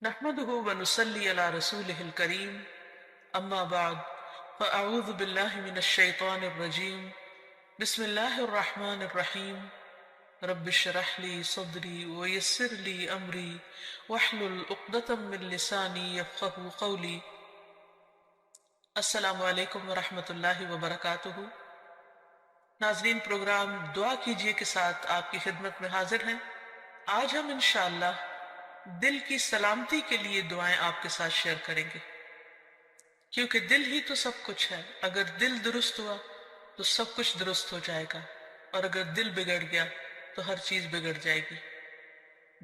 نحمده ونصلي على رسوله الكريم أما بعد فأعوذ بالله من الشيطان الرجيم بسم الله الرحمن الرحيم رب اشرح لي صدري ويسر لي أمري واحلل عقدة من لساني يفقهوا قولي. السلام علیکم ورحمۃ اللہ وبرکاتہ. ناظرین، پروگرام دعا کیجئے کے ساتھ آپ کی خدمت میں حاضر ہیں. آج ہم انشاءاللہ دل کی سلامتی کے لیے دعائیں آپ کے ساتھ شیئر کریں گے، کیونکہ دل ہی تو سب کچھ ہے. اگر دل درست ہوا تو سب کچھ درست ہو جائے گا، اور اگر دل بگڑ گیا تو ہر چیز بگڑ جائے گی.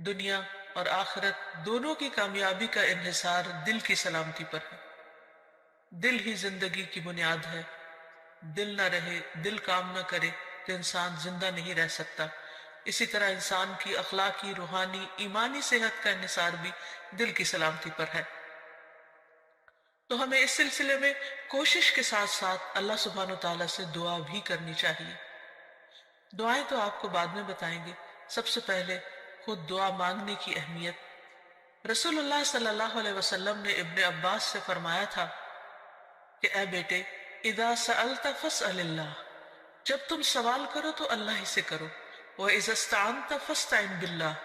دنیا اور آخرت دونوں کی کامیابی کا انحصار دل کی سلامتی پر ہے. دل ہی زندگی کی بنیاد ہے. دل نہ رہے، دل کام نہ کرے تو انسان زندہ نہیں رہ سکتا. اسی طرح انسان کی اخلاقی، روحانی، ایمانی صحت کا انحصار بھی دل کی سلامتی پر ہے. تو ہمیں اس سلسلے میں کوشش کے ساتھ ساتھ اللہ سبحانہ وتعالیٰ سے دعا بھی کرنی چاہیے. دعائیں تو آپ کو بعد میں بتائیں گے. سب سے پہلے خود دعا مانگنے کی اہمیت. رسول اللہ صلی اللہ علیہ وسلم نے ابن عباس سے فرمایا تھا کہ اے بیٹے، اذا سألت فاسأل اللہ، جب تم سوال کرو تو اللہ ہی سے کرو. وَإِذَا اسْتَعَنْتَ فَاسْتَعِنْ بِاللَّهِ،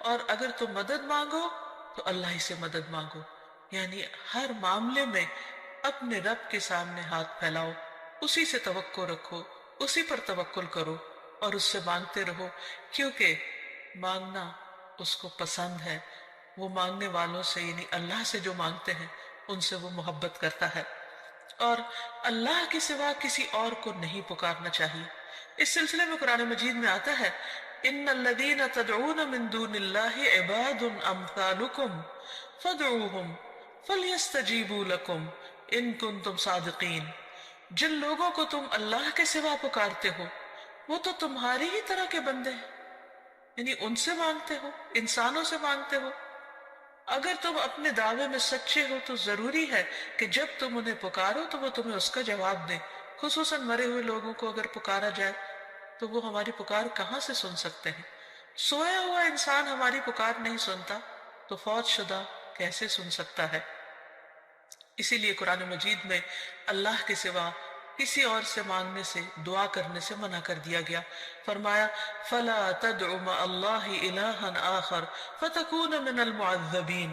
اور اگر تم مدد مانگو تو اللہ ہی سے مدد مانگو. یعنی ہر معاملے میں اپنے رب کے سامنے ہاتھ پھیلاؤ، اسی سے توقع رکھو، اسی پر توکل کرو اور اس سے مانگتے رہو، کیونکہ مانگنا اس کو پسند ہے. وہ مانگنے والوں سے، یعنی اللہ سے جو مانگتے ہیں ان سے وہ محبت کرتا ہے، اور اللہ کے سوا کسی اور کو نہیں پکارنا چاہیے. اس سلسلے میں قرآن مجید میں آتا ہے ان الذین تدعون من دون اللہ عباد امثالکم فادعوہم فلیستجیبوا لکم ان کنتم صادقین. جن لوگوں کو تم اللہ کے سوا پکارتے ہو وہ تو تمہاری ہی طرح کے بندے ہیں، یعنی ان سے مانگتے ہو، انسانوں سے مانگتے ہو. اگر تم اپنے دعوے میں سچے ہو تو ضروری ہے کہ جب تم انہیں پکارو تو وہ تمہیں اس کا جواب دیں. خصوصاً مرے ہوئے لوگوں کو اگر پکارا جائے تو وہ ہماری پکار کہاں سے سن سکتے ہیں؟ سویا ہوا انسان ہماری پکار نہیں سنتا تو فوت شدہ کیسے سن سکتا ہے؟ اسی لیے قرآن مجید میں اللہ کے سوا کسی اور سے مانگنے سے، دعا کرنے سے منع کر دیا گیا. فرمایا فَلَا تَدْعُ مَعَ اللَّهِ إِلَٰهًا آخَرَ فَتَكُونَ مِنَ الْمُعَذَّبِينَ.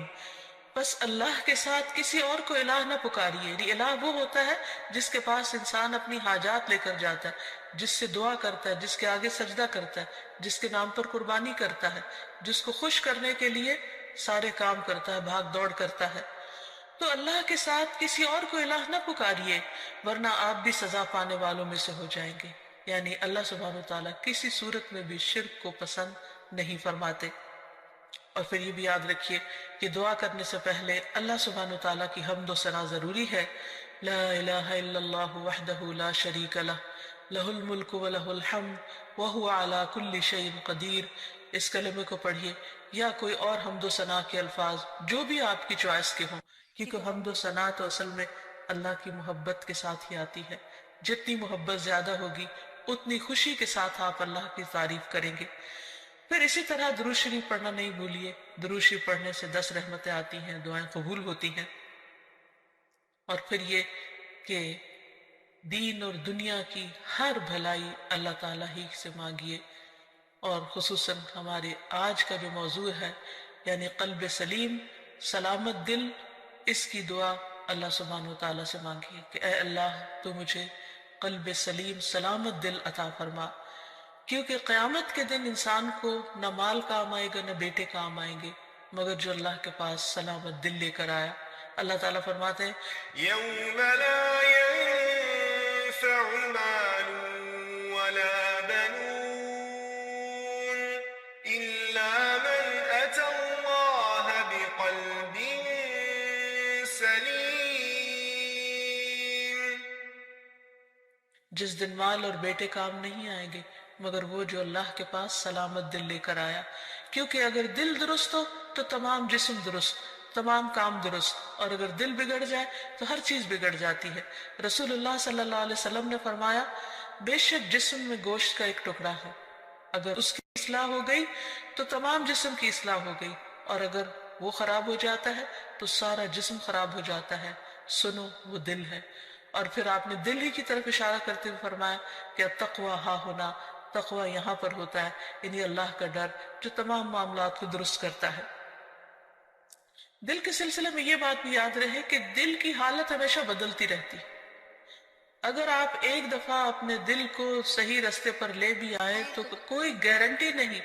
بس اللہ کے ساتھ کسی اور کو الہ نہ پکاریے. یعنی الہ وہ ہوتا ہے جس کے پاس انسان اپنی حاجات لے کر جاتا ہے، جس سے دعا کرتا ہے، جس کے آگے سجدہ کرتا ہے، جس کے نام پر قربانی کرتا ہے، جس کو خوش کرنے کے لیے سارے کام کرتا ہے، بھاگ دوڑ کرتا ہے. تو اللہ کے ساتھ کسی اور کو الہ نہ پکاریے، ورنہ آپ بھی سزا پانے والوں میں سے ہو جائیں گے. یعنی اللہ سبحانہ وتعالیٰ کسی صورت میں بھی شرک کو پسند نہیں فرماتے. اور پھر یہ بھی یاد رکھیے کہ دعا کرنے سے پہلے اللہ سبحانہ وتعالیٰ کی حمد و ثنا ضروری ہے. لا الہ الا اللہ وحدہ لا شریک لہ، لہ الملک و لہ الحمد وہو علی کل شیء قدیر. اس کلمے کو پڑھیے یا کوئی اور حمد و ثنا کے الفاظ جو بھی آپ کی چوائس کے ہوں، کیونکہ حمد و ثنا تو اصل میں اللہ کی محبت کے ساتھ ہی آتی ہے. جتنی محبت زیادہ ہوگی اتنی خوشی کے ساتھ آپ اللہ کی تعریف کریں گے. پھر اسی طرح درود شریف پڑھنا نہیں بھولیے. درود شریف پڑھنے سے 10 رحمتیں آتی ہیں، دعائیں قبول ہوتی ہیں. اور پھر یہ کہ دین اور دنیا کی ہر بھلائی اللہ تعالیٰ ہی سے مانگیے. اور خصوصاً ہمارے آج کا جو موضوع ہے یعنی قلب سلیم، سلامت دل، اس کی دعا اللہ سبحانہ وتعالیٰ سے مانگیے کہ اے اللہ تو مجھے قلب سلیم، سلامت دل عطا فرما. کیونکہ قیامت کے دن انسان کو نہ مال کام آئے گا نہ بیٹے کام آئیں گے مگر جو اللہ کے پاس سلامت دل لے کر آیا. اللہ تعالیٰ فرماتے ہیں يوم لا ينفع مال ولا بنون إلا من أتى الله بقلب سليم. جس دن مال اور بیٹے کام نہیں آئیں گے مگر وہ جو اللہ کے پاس سلامت دل لے کر آیا. کیونکہ اگر دل درست ہو تو تمام جسم درست، تمام کام درست، اور اگر دل بگڑ جائے تو ہر چیز بگڑ جاتی ہے. رسول اللہ صلی اللہ علیہ وسلم نے فرمایا بے شک جسم میں گوشت کا ایک ٹکڑا ہے، اگر اس کی اصلاح ہو گئی تو تمام جسم کی اصلاح ہو گئی، اور اگر وہ خراب ہو جاتا ہے تو سارا جسم خراب ہو جاتا ہے. سنو وہ دل ہے. اور پھر آپ نے دل ہی کی طرف اشارہ کرتے ہوئے فرمایا کہ التقویٰ ہا ہونا، تقویٰ یہاں پر ہوتا ہے، یعنی اللہ کا ڈر جو تمام معاملات کو درست کرتا ہے. دل کے سلسلے میں یہ بات بھی یاد رہے کہ دل کی حالت ہمیشہ بدلتی رہتی. اگر آپ ایک دفعہ اپنے دل کو صحیح رستے پر لے بھی آئے تو کوئی گارنٹی نہیں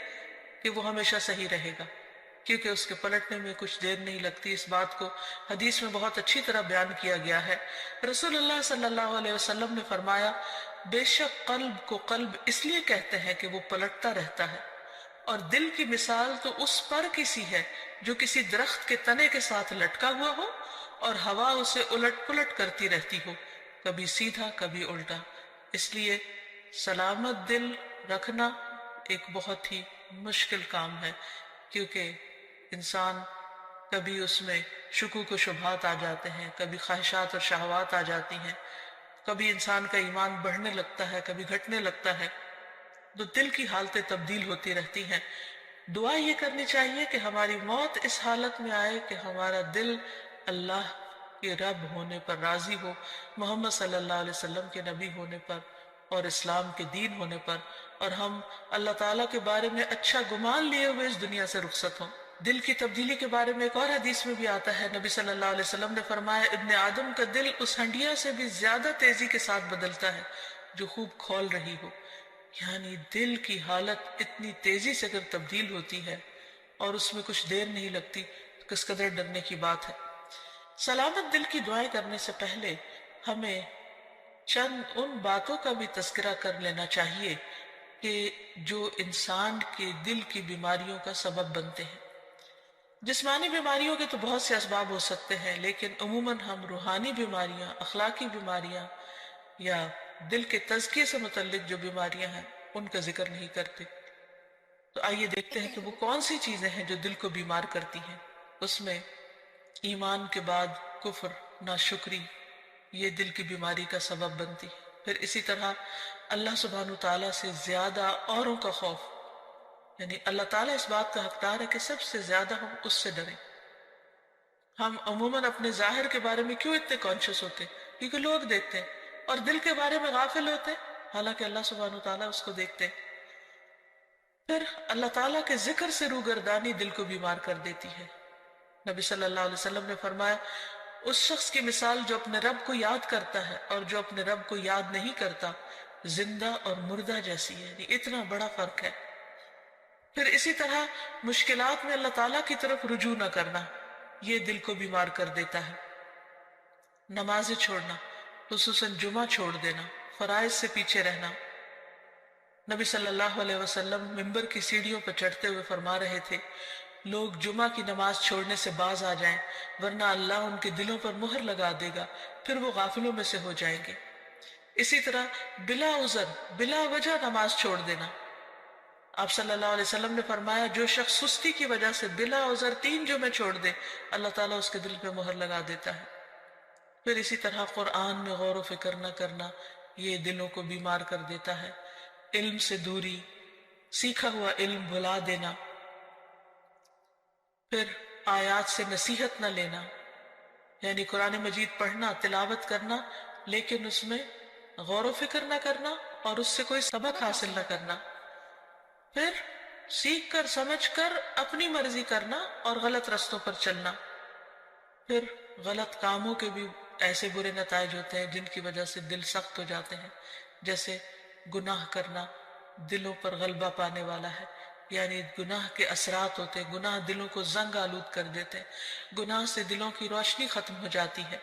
کہ وہ ہمیشہ صحیح رہے گا، کیونکہ اس کے پلٹنے میں کچھ دیر نہیں لگتی. اس بات کو حدیث میں بہت اچھی طرح بیان کیا گیا ہے. رسول اللہ صلی اللہ علیہ وسلم نے فرمایا بے شک قلب کو قلب اس لیے کہتے ہیں کہ وہ پلٹتا رہتا ہے، اور دل کی مثال تو اس پر کسی ہے جو کسی درخت کے تنے کے ساتھ لٹکا ہوا ہو اور ہوا اسے الٹ پلٹ کرتی رہتی ہو، کبھی سیدھا کبھی الٹا. اس لیے سلامت دل رکھنا ایک بہت ہی مشکل کام ہے، کیونکہ انسان کبھی اس میں شکوک و شبہات آ جاتے ہیں، کبھی خواہشات اور شہوات آ جاتی ہیں، کبھی انسان کا ایمان بڑھنے لگتا ہے، کبھی گھٹنے لگتا ہے. تو دل کی حالتیں تبدیل ہوتی رہتی ہیں. دعا یہ کرنی چاہیے کہ ہماری موت اس حالت میں آئے کہ ہمارا دل اللہ کے رب ہونے پر راضی ہو، محمد صلی اللہ علیہ وسلم کے نبی ہونے پر اور اسلام کے دین ہونے پر، اور ہم اللہ تعالیٰ کے بارے میں اچھا گمان لیے ہوئے اس دنیا سے رخصت ہوں. دل کی تبدیلی کے بارے میں ایک اور حدیث میں بھی آتا ہے، نبی صلی اللہ علیہ وسلم نے فرمایا ابن آدم کا دل اس ہنڈیا سے بھی زیادہ تیزی کے ساتھ بدلتا ہے جو خوب کھول رہی ہو. یعنی دل کی حالت اتنی تیزی سے اگر تبدیل ہوتی ہے اور اس میں کچھ دیر نہیں لگتی تو کس قدر ڈرنے کی بات ہے. سلامت دل کی دعائیں کرنے سے پہلے ہمیں چند ان باتوں کا بھی تذکرہ کر لینا چاہیے کہ جو انسان کے دل کی بیماریوں کا سبب بنتے ہیں. جسمانی بیماریوں کے تو بہت سے اسباب ہو سکتے ہیں، لیکن عموماً ہم روحانی بیماریاں، اخلاقی بیماریاں یا دل کے تزکیے سے متعلق جو بیماریاں ہیں ان کا ذکر نہیں کرتے. تو آئیے دیکھتے ہیں کہ وہ کون سی چیزیں ہیں جو دل کو بیمار کرتی ہیں. اس میں ایمان کے بعد کفر، ناشکری، یہ دل کی بیماری کا سبب بنتی ہے. پھر اسی طرح اللہ سبحانہ تعالیٰ سے زیادہ اوروں کا خوف، یعنی اللہ تعالیٰ اس بات کا حقدار ہے کہ سب سے زیادہ ہم اس سے ڈریں. ہم عموماً اپنے ظاہر کے بارے میں کیوں اتنے کانشیس ہوتے ہیں؟ کیونکہ لوگ دیکھتے ہیں، اور دل کے بارے میں غافل ہوتے ہیں حالانکہ اللہ سبحانہ تعالیٰ اس کو دیکھتے ہیں. پھر اللہ تعالیٰ کے ذکر سے روگردانی دل کو بیمار کر دیتی ہے. نبی صلی اللہ علیہ وسلم نے فرمایا اس شخص کی مثال جو اپنے رب کو یاد کرتا ہے اور جو اپنے رب کو یاد نہیں کرتا زندہ اور مردہ جیسی ہے. یعنی اتنا بڑا فرق ہے. پھر اسی طرح مشکلات میں اللہ تعالیٰ کی طرف رجوع نہ کرنا، یہ دل کو بیمار کر دیتا ہے. نمازیں چھوڑنا، خصوصاً جمعہ چھوڑ دینا، فرائض سے پیچھے رہنا. نبی صلی اللہ علیہ وسلم منبر کی سیڑھیوں پر چڑھتے ہوئے فرما رہے تھے لوگ جمعہ کی نماز چھوڑنے سے باز آ جائیں ورنہ اللہ ان کے دلوں پر مہر لگا دے گا، پھر وہ غافلوں میں سے ہو جائیں گے. اسی طرح بلا عذر، بلا وجہ نماز چھوڑ دینا. آپ صلی اللہ علیہ وسلم نے فرمایا جو شخص سستی کی وجہ سے بلا عذر 3 جمعے چھوڑ دے اللہ تعالیٰ اس کے دل پہ مہر لگا دیتا ہے. پھر اسی طرح قرآن میں غور و فکر نہ کرنا، یہ دلوں کو بیمار کر دیتا ہے. علم سے دوری، سیکھا ہوا علم بھلا دینا. پھر آیات سے نصیحت نہ لینا، یعنی قرآن مجید پڑھنا، تلاوت کرنا، لیکن اس میں غور و فکر نہ کرنا اور اس سے کوئی سبق حاصل نہ کرنا. پھر سیکھ کر سمجھ کر اپنی مرضی کرنا اور غلط رستوں پر چلنا. پھر غلط کاموں کے بھی ایسے برے نتائج ہوتے ہیں جن کی وجہ سے دل سخت ہو جاتے ہیں، جیسے گناہ کرنا دلوں پر غلبہ پانے والا ہے. یعنی گناہ کے اثرات ہوتے ہیں، گناہ دلوں کو زنگ آلود کر دیتے ہیں، گناہ سے دلوں کی روشنی ختم ہو جاتی ہے.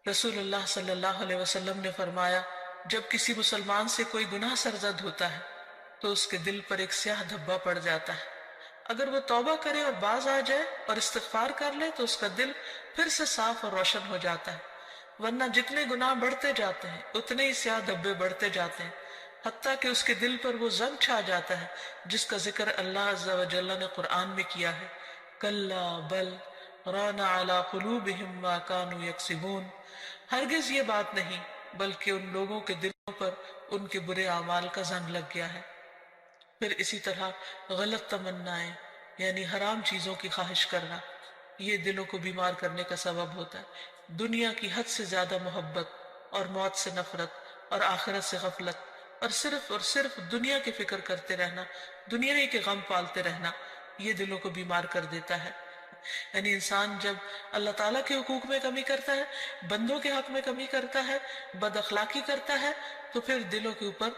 رسول اللہ صلی اللہ علیہ وسلم نے فرمایا جب کسی مسلمان سے کوئی گناہ سرزد ہوتا ہے تو اس کے دل پر ایک سیاہ دھبا پڑ جاتا ہے. اگر وہ توبہ کرے اور باز آ جائے اور استغفار کر لے تو اس کا دل پھر سے صاف اور روشن ہو جاتا ہے. ورنہ جتنے گناہ بڑھتے جاتے ہیں اتنے ہی سیاہ دھبے بڑھتے جاتے ہیں، حتیٰ کہ اس کے دل پر وہ زنگ چھا جاتا ہے جس کا ذکر اللہ عز و جل نے قرآن میں کیا ہے. کلا بل ران علی قلوبہم ما کانوا یکسبون. ہرگز یہ بات نہیں بلکہ ان لوگوں کے دلوں پر ان کے برے اعمال کا زنگ لگ گیا ہے. پھر اسی طرح غلط تمنائیں، یعنی حرام چیزوں کی خواہش کرنا، یہ دلوں کو بیمار کرنے کا سبب ہوتا ہے۔ دنیا کی حد سے زیادہ محبت اور موت سے نفرت اور آخرت سے غفلت اور صرف دنیا کی فکر کرتے رہنا، دنیا ہی کے غم پالتے رہنا، یہ دلوں کو بیمار کر دیتا ہے۔ یعنی انسان جب اللہ تعالیٰ کے حقوق میں کمی کرتا ہے، بندوں کے حق میں کمی کرتا ہے، بد اخلاقی کرتا ہے، تو پھر دلوں کے اوپر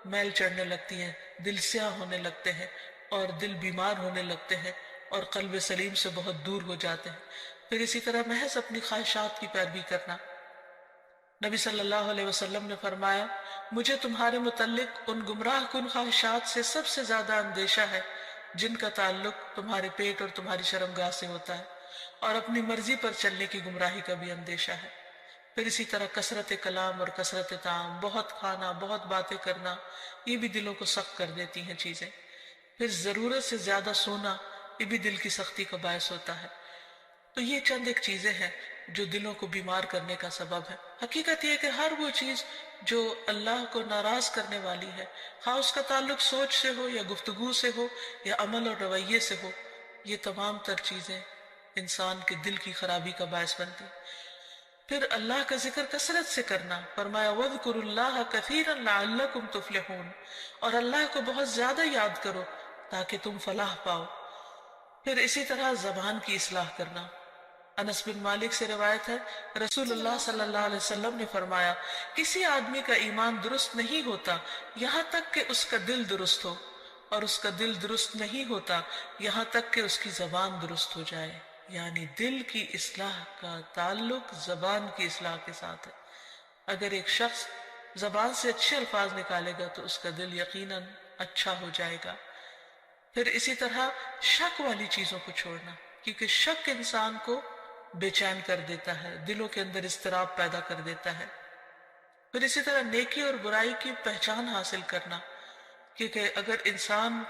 میل چڑھنے لگتی ہے، دل سیاہ ہونے لگتے ہیں اور دل بیمار ہونے لگتے ہیں اور قلب سلیم سے بہت دور ہو جاتے ہیں۔ پھر اسی طرح محض اپنی خواہشات کی پیروی کرنا۔ نبی صلی اللہ علیہ وسلم نے فرمایا، مجھے تمہارے متعلق ان گمراہ کن خواہشات سے سب سے زیادہ اندیشہ ہے جن کا تعلق تمہارے پیٹ اور تمہاری شرمگاہ سے ہوتا ہے، اور اپنی مرضی پر چلنے کی گمراہی کا بھی اندیشہ ہے۔ پھر اسی طرح کثرت کلام اور کثرت طعام، بہت کھانا، بہت باتیں کرنا، یہ بھی دلوں کو سخت کر دیتی ہیں چیزیں۔ پھر ضرورت سے زیادہ سونا، یہ بھی دل کی سختی کا باعث ہوتا ہے۔ تو یہ چند ایک چیزیں ہیں جو دلوں کو بیمار کرنے کا سبب ہے۔ حقیقت یہ ہے کہ ہر وہ چیز جو اللہ کو ناراض کرنے والی ہے، خواہ اس کا تعلق سوچ سے ہو یا گفتگو سے ہو یا عمل اور رویے سے ہو، یہ تمام تر چیزیں انسان کے دل کی خرابی کا باعث بنتی ہیں۔ پھر اللہ کا ذکر کثرت سے کرنا، فرمایا وَاذْكُرُوا اللَّهَ كَثِيرًا لَعَلَّكُمْ تُفْلِحُونَ، اور اللہ کو بہت زیادہ یاد کرو تاکہ تم فلاح پاؤ۔ پھر اسی طرح زبان کی اصلاح کرنا۔ انس بن مالک سے روایت ہے، رسول اللہ صلی اللہ علیہ وسلم نے فرمایا، کسی آدمی کا ایمان درست نہیں ہوتا یہاں تک کہ اس کا دل درست ہو، اور اس کا دل درست نہیں ہوتا یہاں تک کہ اس کی زبان درست ہو جائے۔ یعنی دل کی اصلاح کا تعلق زبان کی اصلاح کے ساتھ ہے۔ اگر ایک شخص زبان سے اچھے الفاظ نکالے گا تو اس کا دل یقیناً اچھا ہو جائے گا۔ پھر اسی طرح شک والی چیزوں کو چھوڑنا، کیونکہ شک انسان کو بے چین کر دیتا ہے، دلوں کے اندر اضطراب پیدا کر دیتا ہے۔ پھر اسی طرح نیکی اور برائی کی پہچان حاصل کرنا، کیونکہ اگر انسان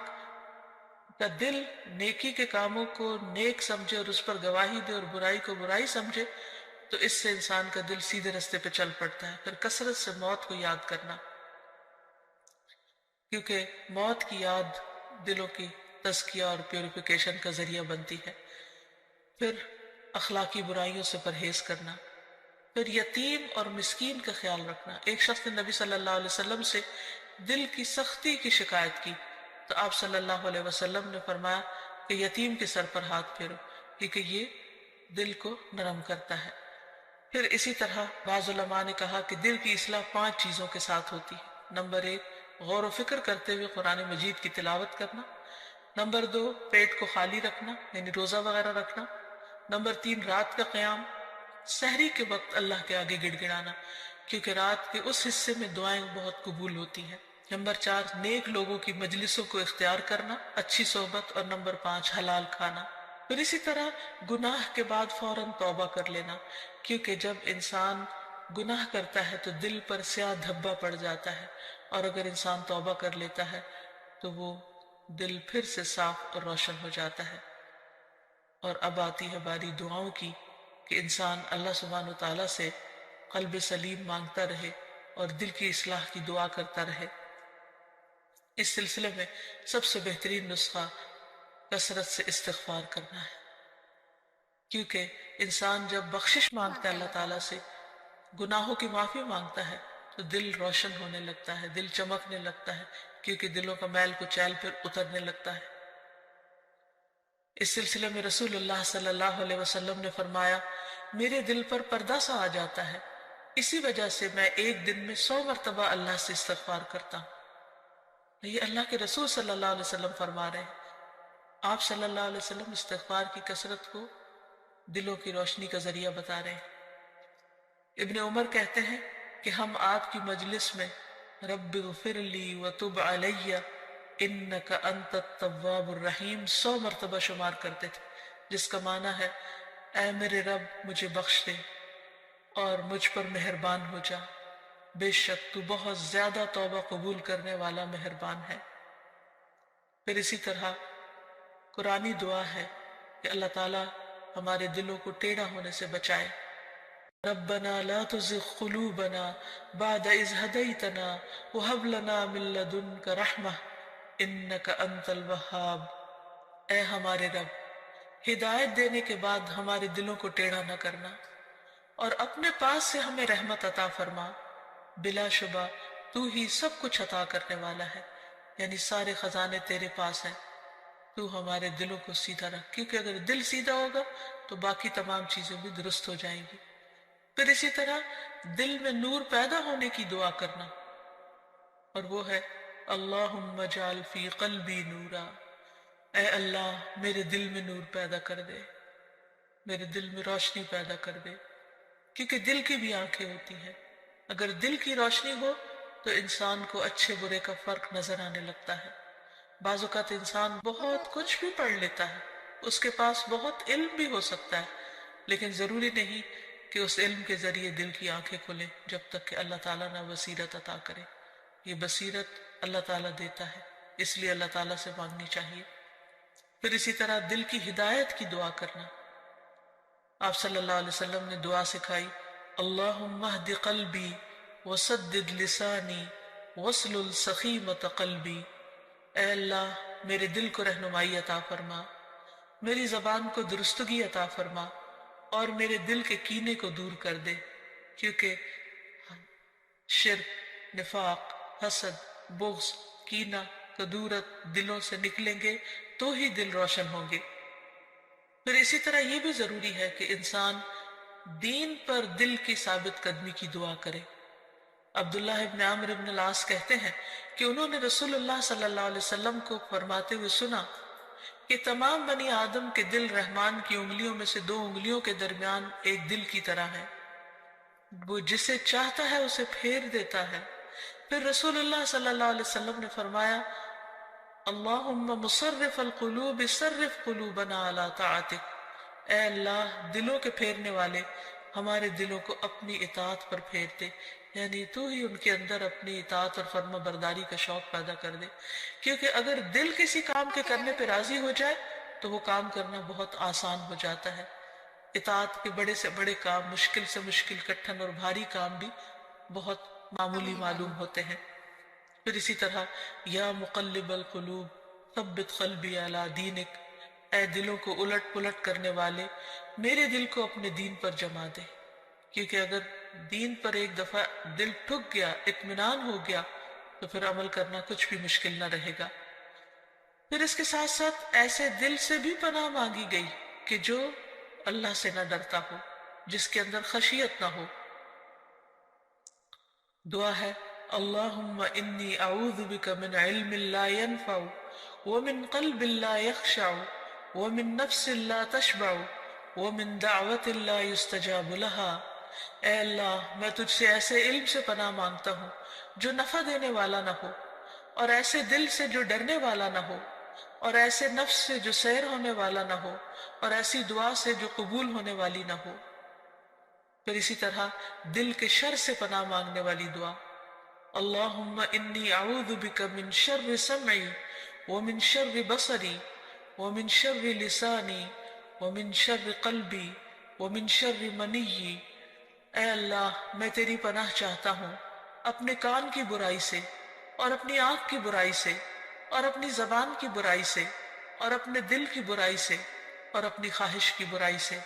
کا دل نیکی کے کاموں کو نیک سمجھے اور اس پر گواہی دے اور برائی کو برائی سمجھے تو اس سے انسان کا دل سیدھے رستے پہ چل پڑتا ہے۔ پھر کثرت سے موت کو یاد کرنا، کیونکہ موت کی یاد دلوں کی تزکیہ اور پیوریفیکیشن کا ذریعہ بنتی ہے۔ پھر اخلاقی برائیوں سے پرہیز کرنا، پھر یتیم اور مسکین کا خیال رکھنا۔ ایک شخص نے نبی صلی اللہ علیہ وسلم سے دل کی سختی کی شکایت کی تو آپ صلی اللہ علیہ وسلم نے فرمایا کہ یتیم کے سر پر ہاتھ پھیرو، کیونکہ یہ دل کو نرم کرتا ہے۔ پھر اسی طرح بعض علماء نے کہا کہ دل کی اصلاح 5 چیزوں کے ساتھ ہوتی ہے۔ نمبر 1، غور و فکر کرتے ہوئے قرآن مجید کی تلاوت کرنا۔ نمبر 2، پیٹ کو خالی رکھنا، یعنی روزہ وغیرہ رکھنا۔ نمبر 3، رات کا قیام، سحری کے وقت اللہ کے آگے گڑ گڑانا، کیونکہ رات کے اس حصے میں دعائیں بہت قبول ہوتی ہیں۔ نمبر 4، نیک لوگوں کی مجلسوں کو اختیار کرنا، اچھی صحبت۔ اور نمبر 5، حلال کھانا۔ پھر اسی طرح گناہ کے بعد فوراً توبہ کر لینا، کیونکہ جب انسان گناہ کرتا ہے تو دل پر سیاہ دھبا پڑ جاتا ہے، اور اگر انسان توبہ کر لیتا ہے تو وہ دل پھر سے صاف اور روشن ہو جاتا ہے۔ اور اب آتی ہے باری دعاؤں کی کہ انسان اللہ سبحانہ وتعالیٰ سے قلب سلیم مانگتا رہے اور دل کی اصلاح کی دعا کرتا رہے۔ اس سلسلے میں سب سے بہترین نسخہ کثرت سے استغفار کرنا ہے، کیونکہ انسان جب بخشش مانگتا ہے اللہ تعالیٰ سے، گناہوں کی معافی مانگتا ہے تو دل روشن ہونے لگتا ہے، دل چمکنے لگتا ہے، کیونکہ دلوں کا میل کچیل پھر اترنے لگتا ہے۔ اس سلسلے میں رسول اللہ صلی اللہ علیہ وسلم نے فرمایا، میرے دل پر پردہ سا آ جاتا ہے، اسی وجہ سے میں ایک دن میں 100 مرتبہ اللہ سے استغفار کرتا ہوں۔ یہ اللہ کے رسول صلی اللہ علیہ وسلم فرما رہے ہیں۔ آپ صلی اللہ علیہ وسلم استغفار کی کثرت کو دلوں کی روشنی کا ذریعہ بتا رہے ہیں۔ ابن عمر کہتے ہیں کہ ہم آپ کی مجلس میں رب اغفر لی وتب علی انک انت التواب الرحیم 100 مرتبہ شمار کرتے تھے، جس کا معنی ہے اے میرے رب مجھے بخش دے اور مجھ پر مہربان ہو جا، بے شک تو بہت زیادہ توبہ قبول کرنے والا مہربان ہے۔ پھر اسی طرح قرآنی دعا ہے کہ اللہ تعالیٰ ہمارے دلوں کو ٹیڑھا ہونے سے بچائے۔ ربنا لا تزغ قلوبنا بعد اذ ہدیتنا وہب لنا من لدنک رحمہ انک انت الوہاب۔ اے ہمارے رب، ہدایت دینے کے بعد ہمارے دلوں کو ٹیڑھا نہ کرنا، اور اپنے پاس سے ہمیں رحمت عطا فرما۔ بلا شبہ تو ہی سب کچھ عطا کرنے والا ہے، یعنی سارے خزانے تیرے پاس ہیں۔ تو ہمارے دلوں کو سیدھا رکھ، کیونکہ اگر دل سیدھا ہوگا تو باقی تمام چیزیں بھی درست ہو جائیں گی۔ پھر اسی طرح دل میں نور پیدا ہونے کی دعا کرنا، اور وہ ہے اللہم اجعل فی قلبی نورا، اے اللہ میرے دل میں نور پیدا کر دے، میرے دل میں روشنی پیدا کر دے، کیونکہ دل کی بھی آنکھیں ہوتی ہیں۔ اگر دل کی روشنی ہو تو انسان کو اچھے برے کا فرق نظر آنے لگتا ہے۔ بعض اوقات انسان بہت کچھ بھی پڑھ لیتا ہے، اس کے پاس بہت علم بھی ہو سکتا ہے، لیکن ضروری نہیں کہ اس علم کے ذریعے دل کی آنکھیں کھلیں جب تک کہ اللہ تعالیٰ نہ بصیرت عطا کرے۔ یہ بصیرت اللہ تعالیٰ دیتا ہے، اس لیے اللہ تعالیٰ سے مانگنی چاہیے۔ پھر اسی طرح دل کی ہدایت کی دعا کرنا۔ آپ صلی اللہ علیہ وسلم نے دعا سکھائی، اللہم اہد قلبی وسدد لسانی واسلل سخیمۃ قلبی، اے اللہ میرے دل کو رہنمائی عطا فرما، میری زبان کو درستگی عطا فرما، اور میرے دل کے کینے کو دور کر دے، کیونکہ شرک، نفاق، حسد، بغض، کینہ، کدورت دلوں سے نکلیں گے تو ہی دل روشن ہوں گے۔ پھر اسی طرح یہ بھی ضروری ہے کہ انسان دین پر دل کی ثابت قدمی کی دعا کرے۔ عبداللہ ابن عمرو ابن العاص کہتے ہیں کہ انہوں نے رسول اللہ صلی اللہ علیہ وسلم کو فرماتے ہوئے سنا کہ تمام بنی آدم کے دل رحمان کی انگلیوں میں سے 2 انگلیوں کے درمیان ایک دل کی طرح ہے، وہ جسے چاہتا ہے اسے پھیر دیتا ہے۔ پھر رسول اللہ صلی اللہ علیہ وسلم نے فرمایا، اللہم مصرف القلوب صرف قلوبنا علی طاعتک، اے اللہ دلوں کے پھیرنے والے ہمارے دلوں کو اپنی اطاعت پر پھیر دے، یعنی تو ہی ان کے اندر اپنی اطاعت اور فرما برداری کا شوق پیدا کر دے، کیونکہ اگر دل کسی کام کے کرنے پہ راضی ہو جائے تو وہ کام کرنا بہت آسان ہو جاتا ہے۔ اطاعت کے بڑے سے بڑے کام، مشکل سے مشکل، کٹھن اور بھاری کام بھی بہت معمولی معلوم ہوتے ہیں۔ پھر اسی طرح یا مقلب القلوب ثبت قلبی علی دینک، اے دلوں کو الٹ پلٹ کرنے والے میرے دل کو اپنے دین پر جما دے، کیونکہ اگر دین پر ایک دفعہ دل ٹھک گیا، اطمینان ہو گیا، تو پھر عمل کرنا کچھ بھی مشکل نہ رہے گا۔ پھر اس کے ساتھ ساتھ ایسے دل سے بھی پناہ مانگی گئی کہ جو اللہ سے نہ ڈرتا ہو، جس کے اندر خشیت نہ ہو۔ دعا ہے اللہم انی اعوذ بک من علم لا ينفع ومن قلب لا يخشع ومن نفس لا تشبع ومن دعوت لا يستجاب لها، اے اللہ میں تجھ سے ایسے علم سے پناہ مانگتا ہوں جو نفع دینے والا نہ ہو، اور ایسے دل سے جو ڈرنے والا نہ ہو، اور ایسے نفس سے جو سیر ہونے والا نہ ہو، اور ایسی دعا سے جو قبول ہونے والی نہ ہو۔ پھر اسی طرح دل کے شر سے پناہ مانگنے والی دعا، اللہم انی اعوذ بک من شر سمعی ومن شر بصری ومن شر لسانی ومن شر قلبی ومن شر منی، اے اللہ میں تیری پناہ چاہتا ہوں اپنے کان کی برائی سے، اور اپنی آنکھ کی برائی سے، اور اپنی زبان کی برائی سے، اور اپنے دل کی برائی سے، اور اپنی خواہش کی برائی سے۔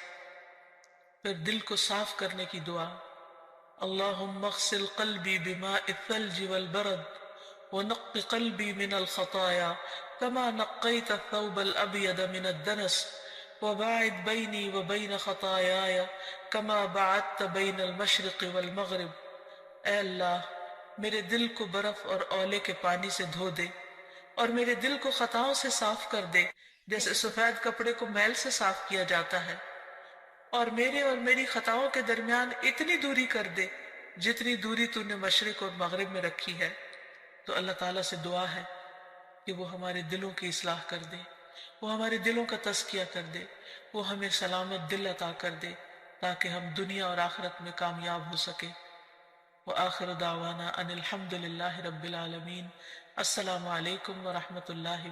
پھر دل کو صاف کرنے کی دعا، اللہم اغسل قلبی بماء الثلج والبرد ونق قلبی من الخطایا كما نقیت الثوب الابید من الدنس وباعد بینی وبین خطایایا كما بعدت بین المشرق والمغرب، اے اللہ میرے دل کو برف اور اولے کے پانی سے دھو دے، اور میرے دل کو خطاؤں سے صاف کر دے جیسے سفید کپڑے کو میل سے صاف کیا جاتا ہے، اور میرے اور میری خطاؤں کے درمیان اتنی دوری کر دے جتنی دوری تو نے مشرق اور مغرب میں رکھی ہے۔ تو اللہ تعالیٰ سے دعا ہے کہ وہ ہمارے دلوں کی اصلاح کر دے، وہ ہمارے دلوں کا تزکیہ کر دے، وہ ہمیں سلامت دل عطا کر دے تاکہ ہم دنیا اور آخرت میں کامیاب ہو سکے۔ وآخر دعوانا ان الحمد للہ رب العالمین۔ السلام علیکم ورحمۃ اللہ